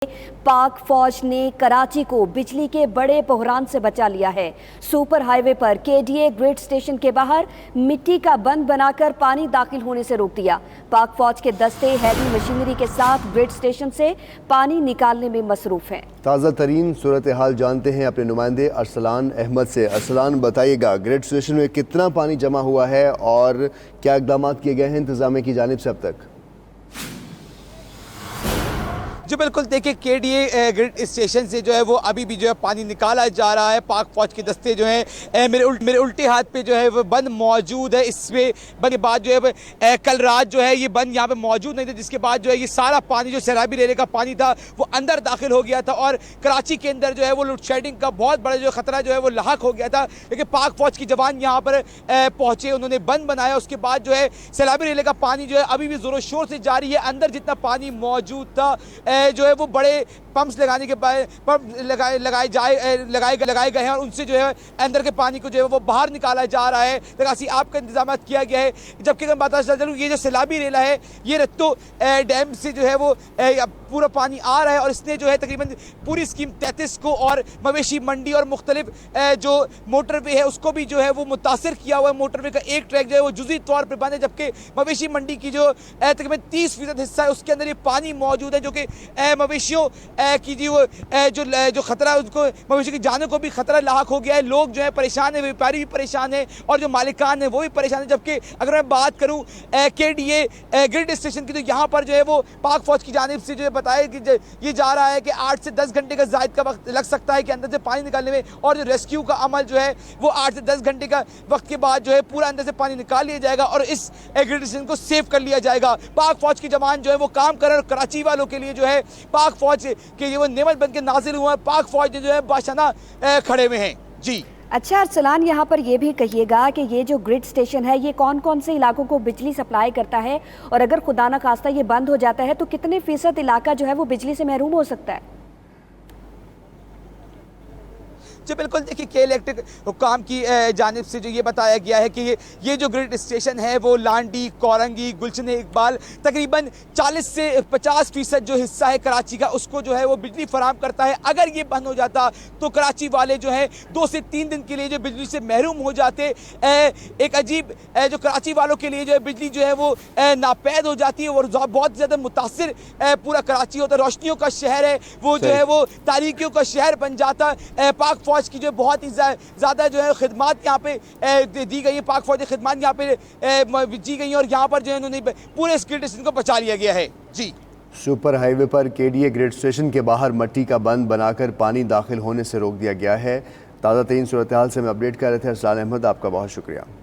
पाक फौज ने कराची को बिजली के बड़े बहरान से बचा लिया है। सुपर हाईवे पर केडीए ग्रिड स्टेशन के बाहर मिट्टी का बंद बनाकर पानी दाखिल होने से रोक दिया। पाक फौज के दस्ते हैवी मशीनरी के साथ ग्रिड स्टेशन से पानी निकालने में मसरूफ हैं। ताज़ा तरीन सूरत हाल जानते हैं अपने नुमाइंदे अरसलान अहमद से। अरसलान, बताइएगा ग्रिड स्टेशन में कितना पानी जमा हुआ है और क्या इकदाम किए गए हैं इंतजामिया की जानिब से अब तक? जी बिल्कुल, देखिए केडीए ग्रिड स्टेशन से जो है वो अभी भी जो है पानी निकाला जा रहा है। पाक फौज के दस्ते जो हैं मेरे उल्टे हाथ पे जो है वो बंद मौजूद है। इसमें बंद के बाद जो है कल रात जो है ये बंद यहाँ पे मौजूद नहीं था, जिसके बाद जो है ये सारा पानी जो सैलाबी रेले का पानी था वो अंदर दाखिल हो गया था और कराची के अंदर जो है वो लोड शेडिंग का बहुत बड़ा जो खतरा जो है वो लाहक हो गया था। लेकिन पाक फौज की जवान यहाँ पर पहुँचे, उन्होंने बंद बनाया। उसके बाद जो है सैलाबी रेले का पानी जो है अभी भी ज़ोरों शोर से जारी है। अंदर जितना पानी मौजूद था जो है वो बड़े पंप्स लगाने के बाद पंप लगाए गए हैं और उनसे जो है अंदर के पानी को जो है वो बाहर निकाला जा रहा है। लगासी आपका इंतजाम किया गया है। जबकि मैं बता चलूँ, ये जो सैलाबी रेला है ये रत्तो डैम से जो है वो पूरा पानी आ रहा है और इसने जो है तकरीबन पूरी स्कीम 33 को और मवेशी मंडी और मुख्तलिफ जो मोटरवे है उसको भी जो है वो मुतासर किया हुआ है। मोटरवे का एक ट्रैक जो है वो जुज़ी तौर पर बंद है, जबकि मवेशी मंडी की जो तकरीबन 30% हिस्सा है उसके अंदर ये पानी मौजूद है, जो कि मवेशियों की जो खतरा उनको मवेशियों की जानों को भी खतरा लाक हो गया है। लोग जो है परेशान है, व्यापारी भी परेशान है और जो मालिकान है वो भी परेशान है। जबकि अगर मैं बात करूं केडीए ग्रिड स्टेशन की, तो यहाँ पर जो है वो पाक फौज की जानिब से जो है बताया कि ये जा रहा है कि 8 से 10 घंटे का जायद का वक्त लग सकता है कि अंदर से पानी निकालने में, और जो रेस्क्यू का अमल जो है वो 8 से 10 घंटे का वक्त के बाद जो है पूरा अंदर से पानी निकाल लिया जाएगा और इस ग्रिड स्टेशन को सेव कर लिया जाएगा। पाक फौज के जवान जो है वो काम कर रहे हैं और कराची वालों के लिए जो है पाक फौज के वो नेमत बन के नाजिल हुआ है। पाक फौज जो है बादशाना खड़े हुए हैं। जी अच्छा अरसलान, यहाँ पर ये भी कहिएगा कि ये जो ग्रिड स्टेशन है ये कौन कौन से इलाकों को बिजली सप्लाई करता है, और अगर खुदा न खास्ता ये बंद हो जाता है तो कितने फीसद इलाका जो है वो बिजली से महरूम हो सकता है? जी बिल्कुल, देखिए के इलेक्ट्रिक हुक्काम की जानिब से जो ये बताया गया है कि ये जो ग्रिड स्टेशन है वो लांडी, कोरंगी, गुलशन इकबाल तकरीबन 40 से 50% जो हिस्सा है कराची का उसको जो है वो बिजली फराहम करता है। अगर ये बंद हो जाता तो कराची वाले जो है 2 से 3 दिन के लिए जो बिजली से महरूम हो जाते। एक अजीब जो कराची वालों के लिए जो है बिजली जो है वो नापैद हो जाती है और बहुत ज़्यादा मुतासिर पूरा कराची होता है। रोशनियों का शहर है वो, जो है वो तारीकियों का शहर बन जाता। पाक फौज की जो बहुत ही ज़्यादा जो है खिदमत यहाँ पे दी गई है, पाक फौज खिदमत यहाँ पे दी गई है और यहाँ पर जो है उन्होंने पूरे इस ग्रिड स्टेशन को बचा लिया गया है। जी सुपर हाईवे पर केडीए ग्रिड स्टेशन के बाहर मिट्टी का बंद बनाकर पानी दाखिल होने से रोक दिया गया है। ताज़ा तरीन सूरत हाल से मैं अपडेट कर रहे थे अरसलान अहमद, आपका बहुत शुक्रिया।